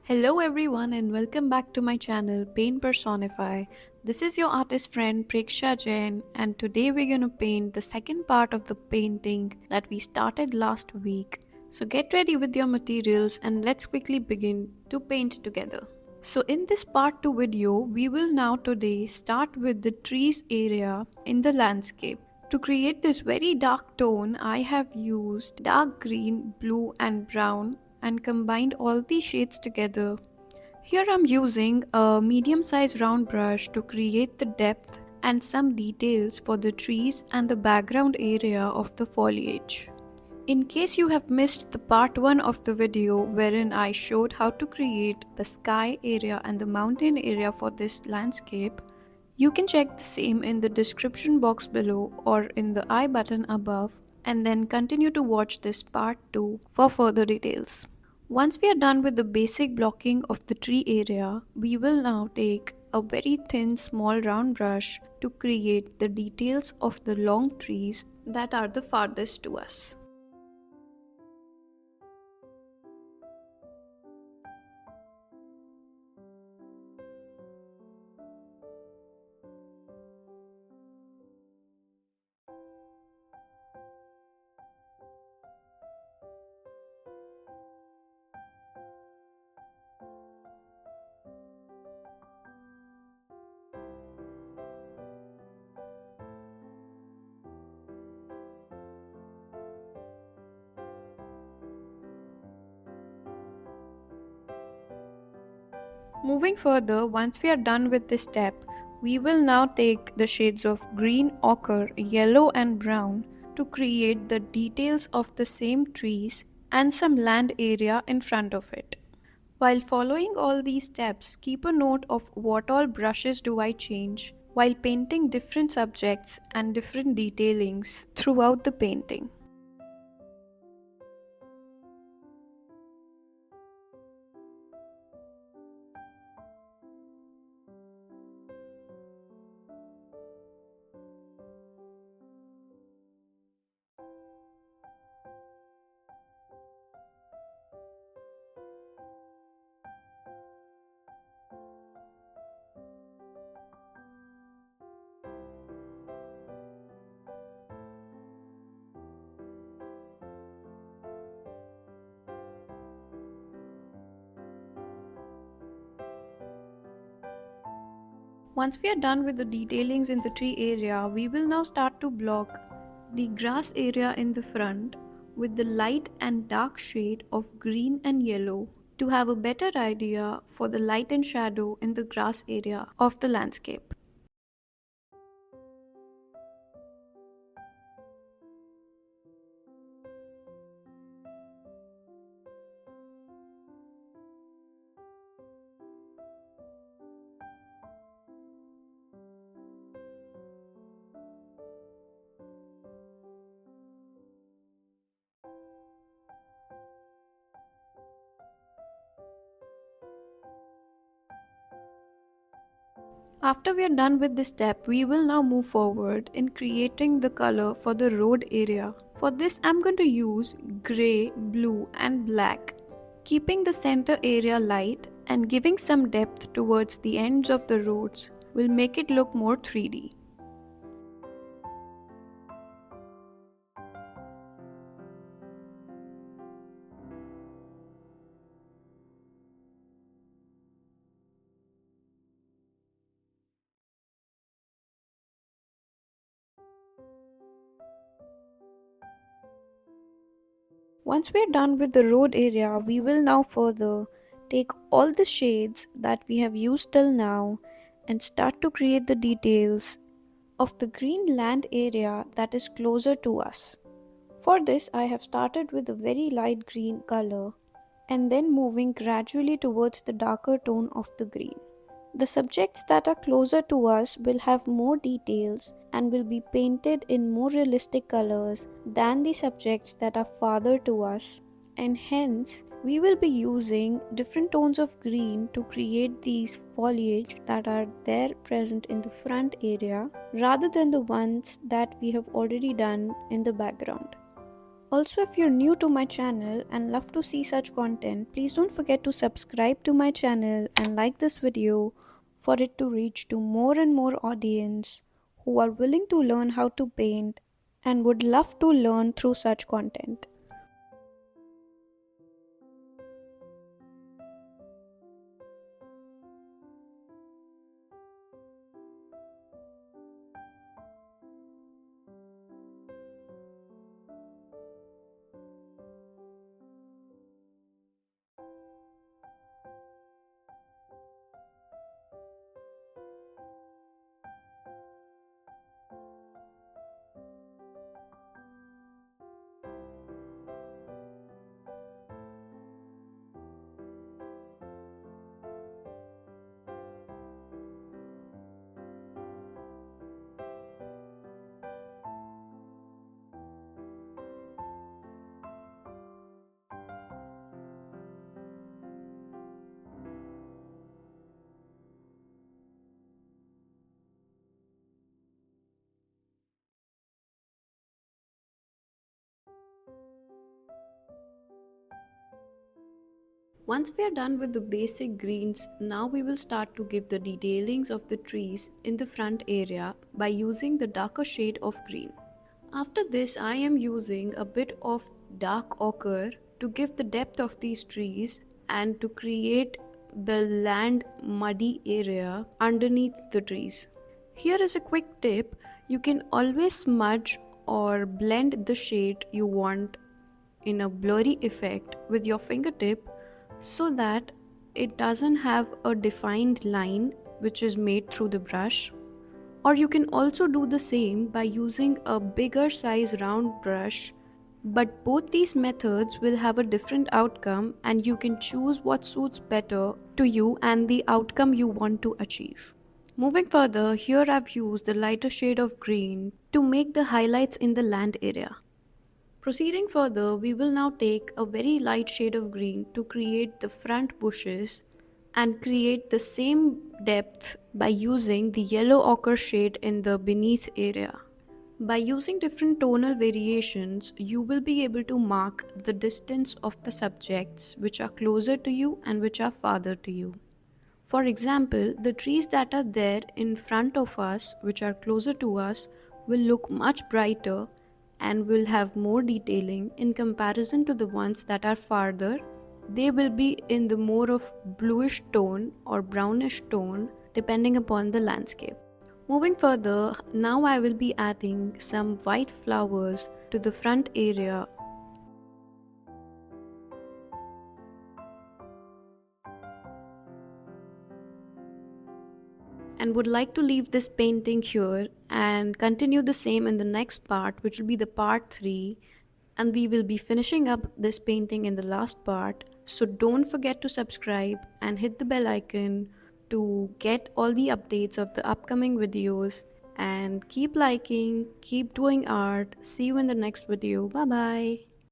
Hello everyone and welcome back to my channel Personify. This is your artist friend Preksha Jain and today we're going to paint the second part of the painting that we started last week. So get ready with your materials and let's quickly begin to paint together. So in this part 2 video, we will now today start with the trees area in the landscape. To create this very dark tone, I have used dark green, blue and brown and combined all these shades together. Here I'm using a medium sized round brush to create the depth and some details for the trees and the background area of the foliage. In case you have missed the part 1 of the video wherein I showed how to create the sky area and the mountain area for this landscape, you can check the same in the description box below or in the I button above and then continue to watch this part 2 for further details. Once we are done with the basic blocking of the tree area, we will now take a very thin small round brush to create the details of the long trees that are the farthest to us. Moving further, once we are done with this step, we will now take the shades of green, ochre, yellow and brown to create the details of the same trees and some land area in front of it. While following all these steps, keep a note of what all brushes do I change while painting different subjects and different detailings throughout the painting. Once we are done with the detailings in the tree area, we will now start to block the grass area in the front with the light and dark shade of green and yellow to have a better idea for the light and shadow in the grass area of the landscape. After we are done with this step, we will now move forward in creating the color for the road area. For this, I'm going to use grey, blue and black, keeping the center area light and giving some depth towards the ends of the roads will make it look more 3D. Once we are done with the road area, we will now further take all the shades that we have used till now and start to create the details of the green land area that is closer to us. For this, I have started with a very light green color and then moving gradually towards the darker tone of the green. The subjects that are closer to us will have more details and will be painted in more realistic colors than the subjects that are farther to us, and hence we will be using different tones of green to create these foliage that are there present in the front area rather than the ones that we have already done in the background. Also, if you're new to my channel and love to see such content, please don't forget to subscribe to my channel and like this video for it to reach to more and more audience who are willing to learn how to paint and would love to learn through such content. Once we are done with the basic greens, now we will start to give the detailings of the trees in the front area by using the darker shade of green. After this, I am using a bit of dark ochre to give the depth of these trees and to create the land muddy area underneath the trees. Here is a quick tip: you can always smudge or blend the shade you want in a blurry effect with your fingertip so that it doesn't have a defined line which is made through the brush. Or you can also do the same by using a bigger size round brush, but both these methods will have a different outcome and you can choose what suits better to you and the outcome you want to achieve. Moving further, here I've used the lighter shade of green to make the highlights in the land area. Proceeding further, we will now take a very light shade of green to create the front bushes and create the same depth by using the yellow ochre shade in the beneath area. By using different tonal variations, you will be able to mark the distance of the subjects which are closer to you and which are farther to you. For example, the trees that are there in front of us, which are closer to us, will look much brighter and will have more detailing in comparison to the ones that are farther. They will be in the more of bluish tone or brownish tone depending upon the landscape. Moving further, now I will be adding some white flowers to the front area and would like to leave this painting here and continue the same in the next part, which will be the part 3, and we will be finishing up this painting in the last part. So don't forget to subscribe and hit the bell icon to get all the updates of the upcoming videos, and keep liking, keep doing art. See you in the next video. Bye bye.